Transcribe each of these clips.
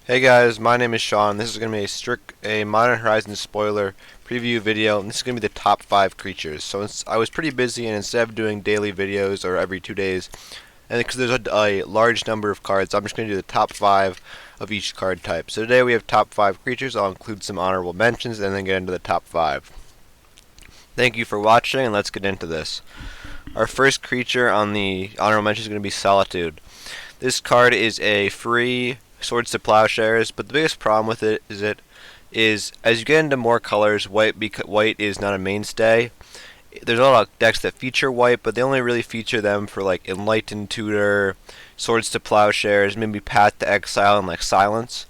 Hey guys, my name is Sean. This is going to be a Modern Horizons spoiler preview video, and this is going to be the top 5 creatures. So I was pretty busy, and instead of doing daily videos or every 2 days, and because there's a large number of cards, I'm just going to do the top 5 of each card type. So today we have top 5 creatures. I'll include some honorable mentions and then get into the top 5. Thank you for watching, and let's get into this. Our first creature on the honorable mention is going to be Solitude. This card is a free Swords to Plowshares, but the biggest problem with it is as you get into more colors, white is not a mainstay. There's a lot of decks that feature white, but they only really feature them for like Enlightened Tutor, Swords to Plowshares, maybe Path to Exile, and like Silence.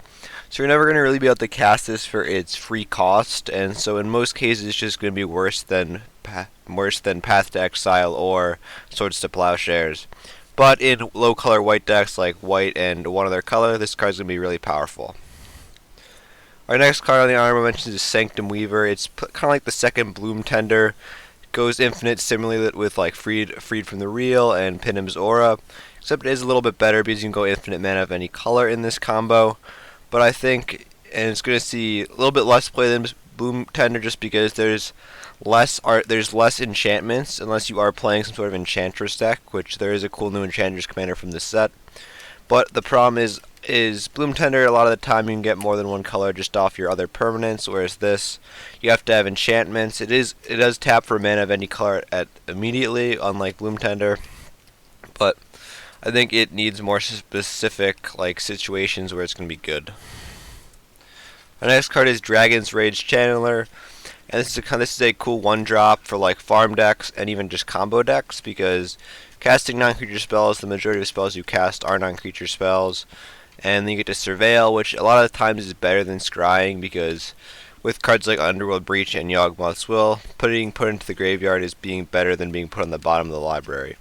So you're never going to really be able to cast this for its free cost, and so in most cases it's just going to be worse than Path to Exile or Swords to Plowshares. But in low color white decks like white and one other color, this card is going to be really powerful. Our next card on the honorable mentions is Sanctum Weaver. It's kind of like the second Bloom Tender. It goes infinite similarly with like Freed from the Real and Pinim's Aura, except it is a little bit better because you can go infinite mana of any color in this combo. But I think, and it's going to see a little bit less play than Bloom Tender just because there's less enchantments unless you are playing some sort of Enchantress deck, which there is a cool new Enchantress commander from this set. But the problem is Bloom Tender, a lot of the time you can get more than one color just off your other permanents, whereas this you have to have enchantments. It does tap for mana of any color immediately, unlike Bloom Tender, but I think it needs more specific like situations where it's going to be good. Our next card is Dragon's Rage Channeler. And this is a cool one drop for like farm decks and even just combo decks, because casting non-creature spells, the majority of spells you cast are non-creature spells, and then you get to Surveil, which a lot of the times is better than Scrying, because with cards like Underworld Breach and Yawgmoth's Will, putting put into the graveyard is being better than being put on the bottom of the library.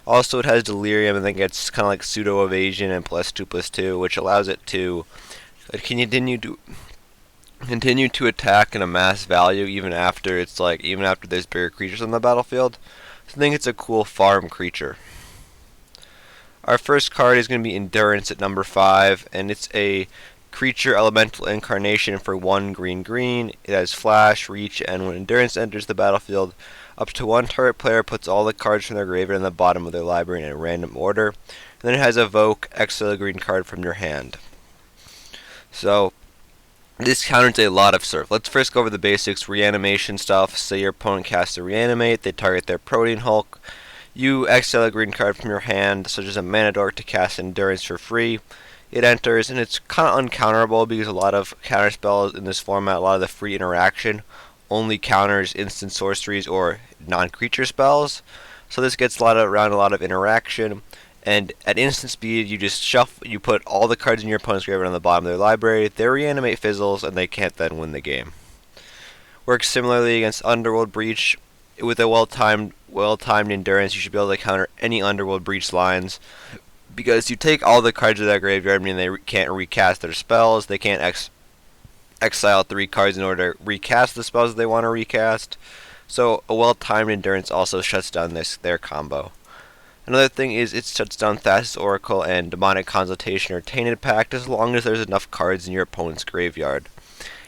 Also, it has Delirium and then gets kind of like pseudo evasion and +2/+2, which allows it to continue to attack in a mass value even after there's bigger creatures on the battlefield. So I think it's a cool farm creature. Our first card is going to be Endurance at number 5, and it's a creature elemental incarnation for 1 green. It has flash, reach, and when Endurance enters the battlefield, up to one target player puts all the cards from their graveyard in the bottom of their library in a random order. And then it has Evoke, exile a green card from your hand. So this counters a lot of surf. Let's first go over the basics. Reanimation stuff. Say your opponent casts a Reanimate, they target their Protean Hulk. You exile a green card from your hand, such as a Mana Dork, to cast Endurance for free. It enters, and it's kind of uncounterable because a lot of counter spells in this format, a lot of the free interaction, only counters instant sorceries or non-creature spells. So this gets around a lot of interaction. And at instant speed, you just you put all the cards in your opponent's graveyard on the bottom of their library, their Reanimate fizzles, and they can't then win the game. Works similarly against Underworld Breach. With a well-timed Endurance, you should be able to counter any Underworld Breach lines, because you take all the cards of their graveyard, meaning they can't recast their spells, they can't exile 3 cards in order to recast the spells they want to recast. So a well-timed Endurance also shuts down their combo. Another thing is it shuts down Thassa's Oracle and Demonic Consultation or Tainted Pact as long as there's enough cards in your opponent's graveyard.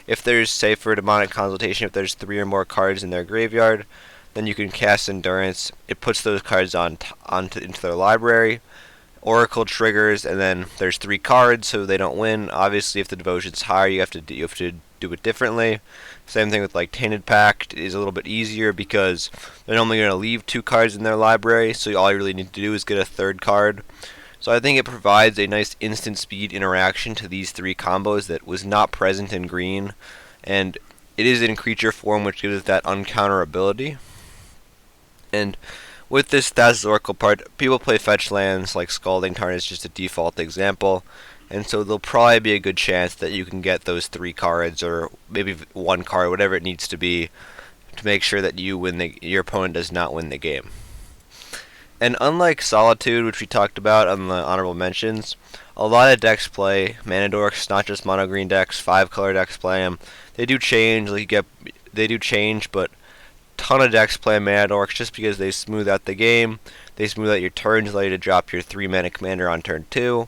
If there's, say for Demonic Consultation, if there's 3 or more cards in their graveyard, then you can cast Endurance. It puts those cards into their library. Oracle triggers, and then there's 3 cards, so they don't win. Obviously, if the devotion's higher, you have to do it differently. Same thing with like Tainted Pact is a little bit easier because they're only going to leave 2 cards in their library, so all you really need to do is get a 3rd card. So I think it provides a nice instant speed interaction to these 3 combos that was not present in green, and it is in creature form, which gives it that uncounterability. And with this Thassa's Oracle part, people play fetch lands like Scalding Tarn is just a default example. And so there'll probably be a good chance that you can get those 3 cards, or maybe 1 card, whatever it needs to be, to make sure that your opponent does not win the game. And unlike Solitude, which we talked about on the honorable mentions, a lot of decks play Mana Dorks, not just mono green decks. 5-color decks play them. They do change, but ton of decks play Mana Dorks just because they smooth out the game. They smooth out your turns, allow you to drop your 3-mana commander on turn 2.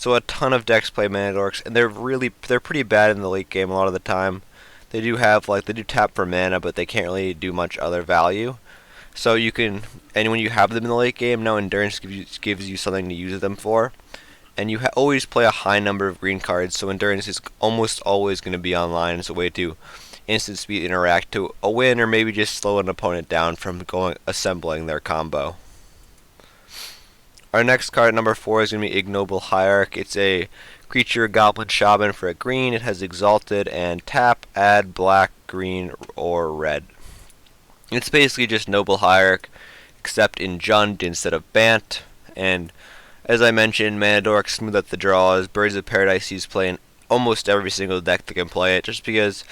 So a ton of decks play mana dorks, and they're pretty bad in the late game a lot of the time. They do tap for mana, but they can't really do much other value. So you can, and when you have them in the late game, now Endurance gives you something to use them for. And you always play a high number of green cards, so Endurance is almost always going to be online as a way to instant speed interact to a win, or maybe just slow an opponent down from assembling their combo. Our next card, number 4, is going to be Ignoble Hierarch. It's a creature Goblin Shaman for a green. It has Exalted and tap, add black, green, or red. It's basically just Noble Hierarch, except in Jund instead of Bant. And as I mentioned, mana dorks smooth out the draws. Birds of Paradise he's playing almost every single deck that can play it, just because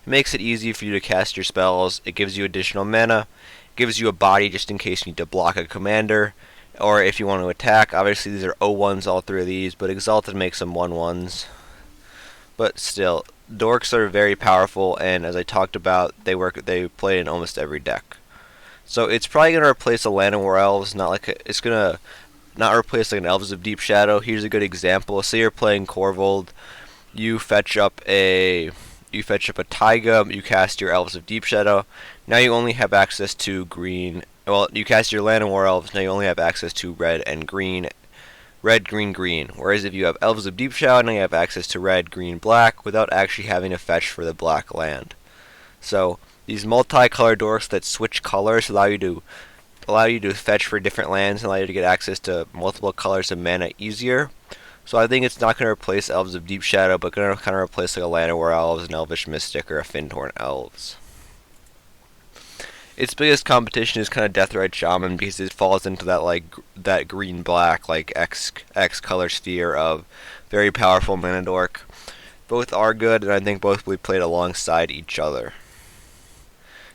it makes it easy for you to cast your spells. It gives you additional mana. It gives you a body just in case you need to block a commander, or if you want to attack. Obviously these are 0-1s, all three of these, but Exalted makes them 1-1s. But still, dorks are very powerful, and as I talked about, they play in almost every deck. So it's probably going to replace a Llanowar Elves, it's going to not replace like an Elves of Deep Shadow. Here's a good example. Say you're playing Korvold, you fetch up a Taiga, you cast your Elves of Deep Shadow. Now you only have access to green. Well, you cast your Llanowar Elves, now you only have access to red and green. Red, green, green. Whereas if you have Elves of Deep Shadow, now you have access to red, green, black, without actually having to fetch for the black land. So these multicolored dorks that switch colors allow you to fetch for different lands and allow you to get access to multiple colors of mana easier. So I think it's not going to replace Elves of Deep Shadow, but going to kind of replace like a Llanowar Elves, an Elvish Mystic, or a Fyndhorn Elves. Its biggest competition is kind of Deathrite Shaman, because it falls into that green black X color sphere of very powerful mana dork. Both are good, and I think both will be played alongside each other.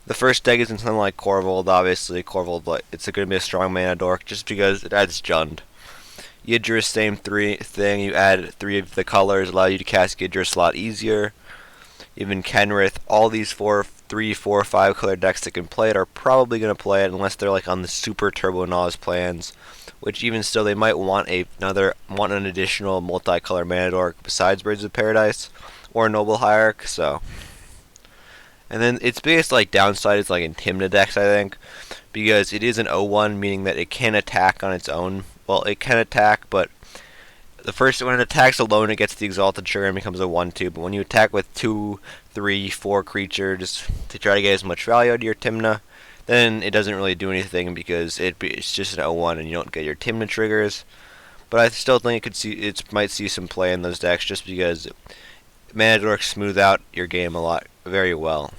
The first deck isn't something like Korvold. Obviously, Korvold it's going to be a strong mana dork just because it adds Jund. Yidris, same thing. You add 3 of the colors, allow you to cast Yidris a lot easier. Even Kenrith, all these 3, 4, 5 color decks that can play it are probably going to play it unless they're like on the super Turbo Naz plans, which even still they might want an additional multicolor mana dork besides Birds of Paradise or Noble Hierarch. So, and then its biggest downside is in Tymna decks, I think, because it is an 0-1, meaning that it can attack on its own. Well, it can attack, but when it attacks alone, it gets the Exalted trigger and becomes a 1-2. But when you attack with 2, 3, 4 creature just to try to get as much value out of your Tymna, then it doesn't really do anything because it's just an 0-1 and you don't get your Tymna triggers. But I still think it might see some play in those decks just because mana dorks smooth out your game very well.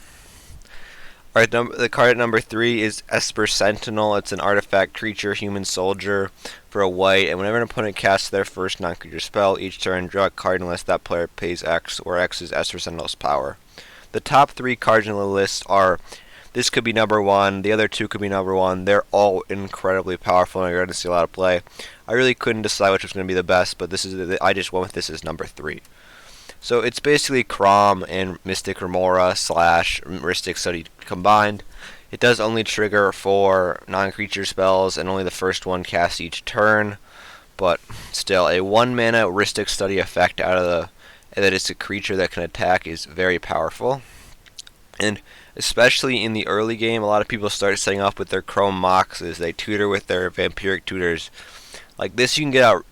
Alright, the card at number 3 is Esper Sentinel. It's an artifact creature, human soldier, for a white, and whenever an opponent casts their first non-creature spell, each turn draw a card unless that player pays X, where X is Esper Sentinel's power. The top 3 cards in the list are, this could be number 1, the other 2 could be number 1. They're all incredibly powerful, and you're going to see a lot of play. I really couldn't decide which was going to be the best, but I just went with this as number 3. So it's basically Crom and Mystic Remora / Mystic Study combined. It does only trigger 4 non-creature spells, and only the first one cast each turn. But still, a 1-mana Rhystic Study effect that it's a creature that can attack is very powerful. And especially in the early game, a lot of people start setting up with their Chrome Mox as they tutor with their Vampiric Tutors. Like this, you can get out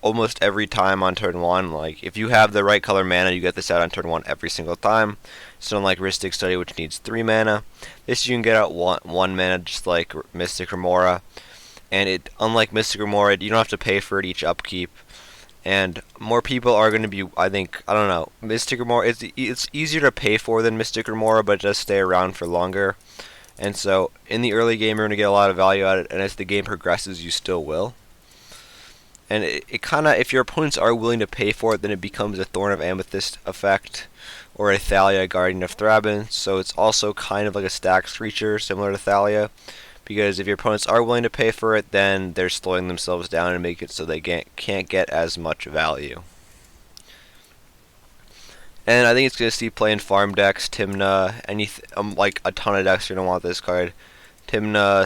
almost every time on turn 1. If you have the right color mana, you get this out on turn 1 every single time. So unlike Rhystic Study, which needs 3 mana, this you can get out 1 mana, just like Mystic Remora. And unlike Mystic Remora, you don't have to pay for it each upkeep. And more people are going to be, I don't know, Mystic Remora, it's easier to pay for than Mystic Remora, but it does stay around for longer. And so in the early game, you're going to get a lot of value out of it, and as the game progresses, you still will. And it kind of, if your opponents are willing to pay for it, then it becomes a Thorn of Amethyst effect, or a Thalia, Guardian of Thraben. So it's also kind of like a stacks creature, similar to Thalia, because if your opponents are willing to pay for it, then they're slowing themselves down and make it so they can't get as much value. And I think it's going to see play in farm decks, Tymna, a ton of decks are going to want this card. Tymna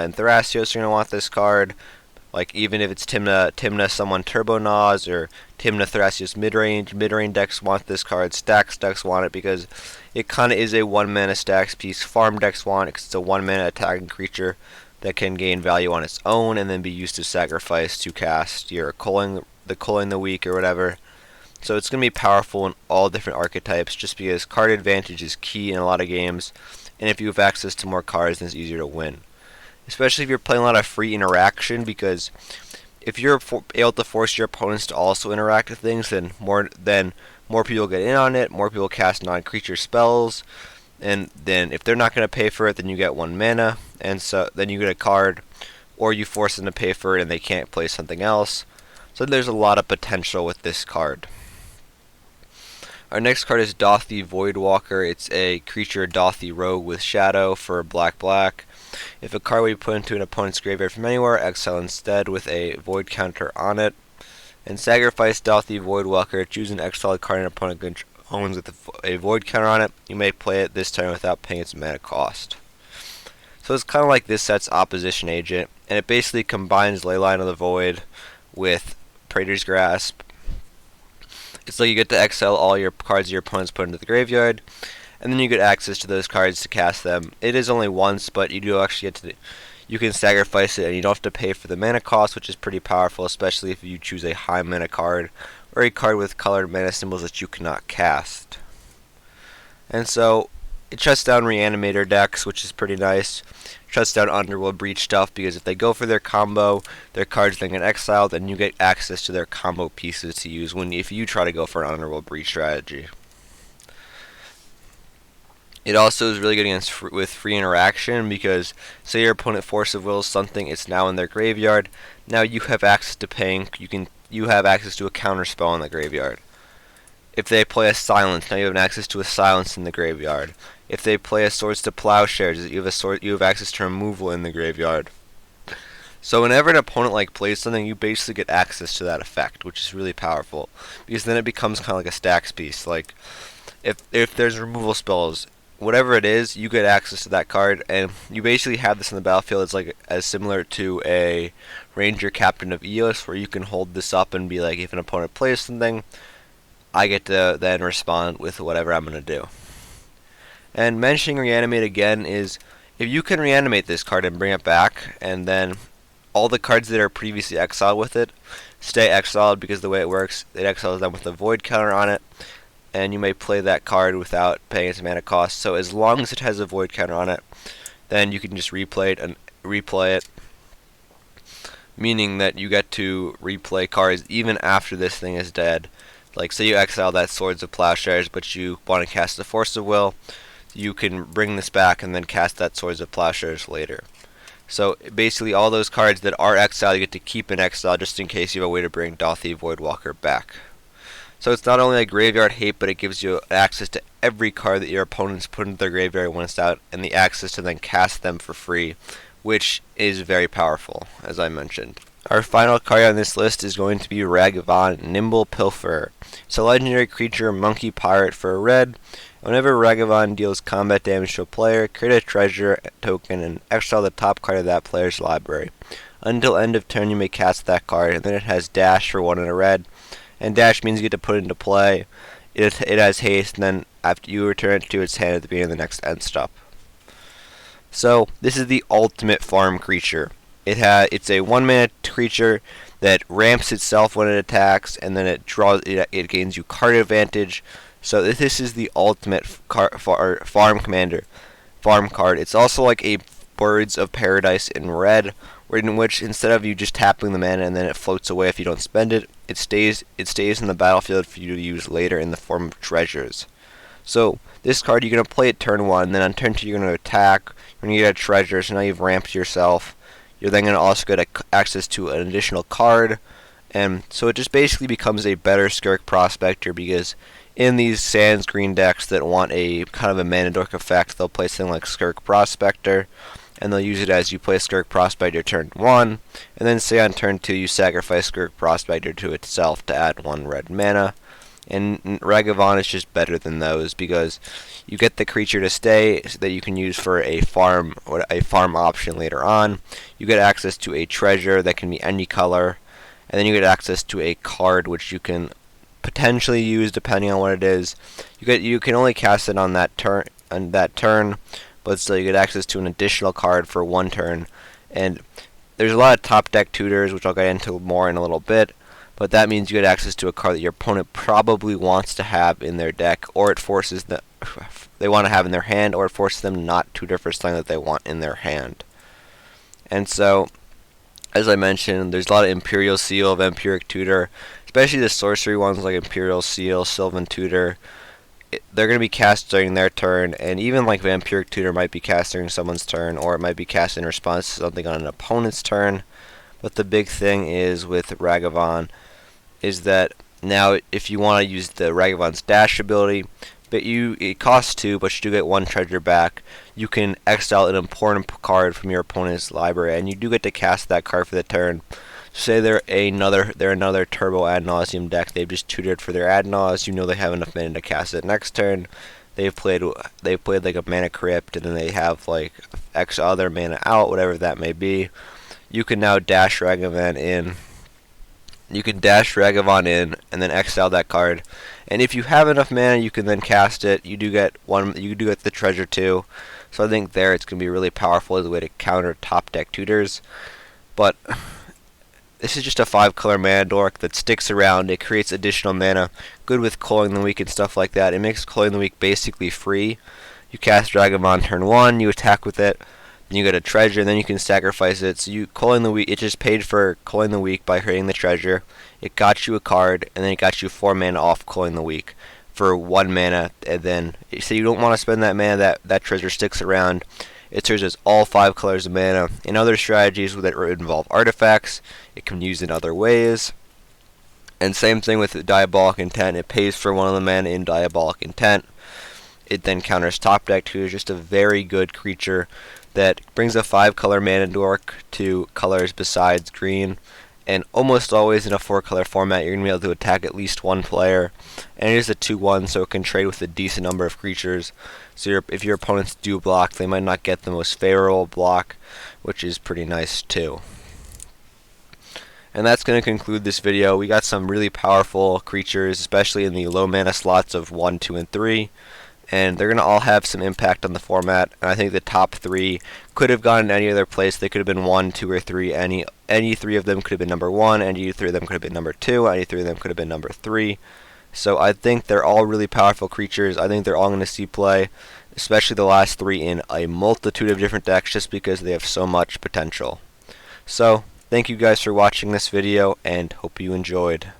and Thrasios are going to want this card. Like even if it's Tymna someone Turbo Naws or Tymna Thrasios mid-range decks want this card, Stacks decks want it because it kind of is a 1-mana Stacks piece. Farm decks want it because it's a 1-mana attacking creature that can gain value on its own and then be used to sacrifice to cast your Culling the Weak or whatever. So it's going to be powerful in all different archetypes just because card advantage is key in a lot of games, and if you have access to more cards then it's easier to win. Especially if you're playing a lot of free interaction, because if you're able to force your opponents to also interact with things, then more people get in on it, more people cast non-creature spells, and then if they're not going to pay for it, then you get 1 mana, and so then you get a card, or you force them to pay for it and they can't play something else. So there's a lot of potential with this card. Our next card is Doth Voidwalker. It's a creature Dothy Rogue with Shadow for black. If a card we put into an opponent's graveyard from anywhere, exile instead with a void counter on it. And sacrifice Dothy Voidwalker. Choose an exiled card an opponent owns with a void counter on it. You may play it this turn without paying its mana cost. So it's kind of like this set's opposition agent, and it basically combines Leyline of the Void with Praetor's Grasp. It's like you get to exile all your cards your opponents put into the graveyard, and then you get access to those cards to cast them. It is only once, but you do actually get to. You can sacrifice it, and you don't have to pay for the mana cost, which is pretty powerful, especially if you choose a high mana card or a card with colored mana symbols that you cannot cast. And so it shuts down Reanimator decks, which is pretty nice. It shuts down Underworld Breach stuff because if they go for their combo, their cards then get exiled, and you get access to their combo pieces to use if you try to go for an Underworld Breach strategy. It also is really good with free interaction because say your opponent Force of Wills something, it's now in their graveyard. Now you have access to paying. You have access to a counter spell in the graveyard. If they play a Silence, now you have access to a Silence in the graveyard. If they play a Swords to Plowshares, you have access to removal in the graveyard. So whenever an opponent plays something, you basically get access to that effect, which is really powerful because then it becomes kind of like a stacks piece. Like if there's removal spells, whatever it is, you get access to that card, and you basically have this in the battlefield. It's like as similar to a Ranger Captain of Eos, where you can hold this up and be like, if an opponent plays something, I get to then respond with whatever I'm going to do. And mentioning Reanimate again is, if you can reanimate this card and bring it back, and then all the cards that are previously exiled with it stay exiled, because the way it works, it exiles them with a void counter on it, and you may play that card without paying its mana cost. So as long as it has a void counter on it, then you can just replay it, meaning that you get to replay cards even after this thing is dead. Like say you exile that Swords of Plowshares, but you want to cast the Force of Will, you can bring this back and then cast that Swords of Plowshares later. So basically all those cards that are exiled you get to keep in exile just in case you have a way to bring Dothy Voidwalker back. So it's not only a graveyard hate, but it gives you access to every card that your opponents put into their graveyard when it's out, and the access to then cast them for free, which is very powerful, as I mentioned. Our final card on this list is going to be Ragavan Pilfer. It's a legendary creature, monkey pirate for a red. Whenever Ragavan deals combat damage to a player, create a treasure token and exile the top card of that player's library. Until end of turn you may cast that card, and then it has dash for 1 and a red. And dash means you get to put it into play. It has haste, and then after you return it to its hand at the beginning of the next end stop. So this is the ultimate farm creature. It's a 1-mana creature that ramps itself when it attacks, and then it gains you card advantage. So this is the ultimate farm card. It's also like a Birds of Paradise in red, in which instead of you just tapping the mana and then it floats away if you don't spend it, it stays in the battlefield for you to use later in the form of treasures. So this card you're going to play at turn 1, then on turn 2 you're going to attack, you're going to get a treasure, so now you've ramped yourself. You're then going to also get access to an additional card, and so it just basically becomes a better Skirk Prospector, because in these Sans green decks that want a kind of a mana dork effect, they'll play something like Skirk Prospector, and they'll use it as you play Skirk Prospector turn 1, and then say on turn 2 you sacrifice Skirk Prospector to itself to add 1 red mana, and Ragavan is just better than those because you get the creature to stay so that you can use for a farm or a farm option later on. You get access to a treasure that can be any color, and then you get access to a card which you can potentially use depending on what it is. You can only cast it on that turn, but still you get access to an additional card for one turn. And there's a lot of top deck tutors, which I'll get into more in a little bit, but that means you get access to a card that your opponent probably wants to have in their deck, or it forces they want to have in their hand, or it forces them not tutor for something that they want in their hand. And so, as I mentioned, there's a lot of Imperial Seal, Vampiric Tutor, especially the sorcery ones like Imperial Seal, Sylvan Tutor. They're going to be cast during their turn, and even like Vampiric Tutor might be cast during someone's turn, or it might be cast in response to something on an opponent's turn. But the big thing is with Ragavan is that now if you want to use the Ragavan's dash ability, it costs 2, but you do get 1 treasure back. You can exile an important card from your opponent's library, and you do get to cast that card for the turn. Say they're another Turbo Ad Nauseam deck. They've just tutored for their Ad Naus. You know they have enough mana to cast it next turn. They've played like a Mana Crypt, and then they have like X other mana out, whatever that may be. You can now dash Ragavan in. You can dash Ragavan in and then exile that card. And if you have enough mana, you can then cast it. You do get the treasure too. So I think there it's going to be really powerful as a way to counter top deck tutors. But this is just a 5-color mana dork that sticks around. It creates additional mana. Good with Culling the Weak and stuff like that. It makes Culling the Weak basically free. You cast Ragavan turn 1, you attack with it. You get a treasure, and then you can sacrifice it. So Culling the Weak, it just paid for Culling the Weak by creating the treasure. It got you a card, and then it got you 4 mana off Culling the Weak for 1 mana. And then, so you don't want to spend that mana. That treasure sticks around. It serves as all 5 colors of mana. In other strategies that involve artifacts, it can be used in other ways. And same thing with Diabolic Intent. It pays for 1 of the mana in Diabolic Intent. It then counters top deck too. It's just a very good creature that brings a 5-color mana dork to colors besides green, and almost always in a 4-color format you're going to be able to attack at least 1 player, and it is a 2/1, so it can trade with a decent number of creatures. So if your opponents do block, they might not get the most favorable block, which is pretty nice too. And that's going to conclude this video. We got some really powerful creatures, especially in the low mana slots of 1, 2, and 3. And they're going to all have some impact on the format. And I think the top 3 could have gone any other place. They could have been 1, 2, or 3. Any 3 of them could have been number 1. Any 3 of them could have been number 2. Any 3 of them could have been number 3. So I think they're all really powerful creatures. I think they're all going to see play, especially the last 3 in a multitude of different decks just because they have so much potential. So thank you guys for watching this video, and hope you enjoyed.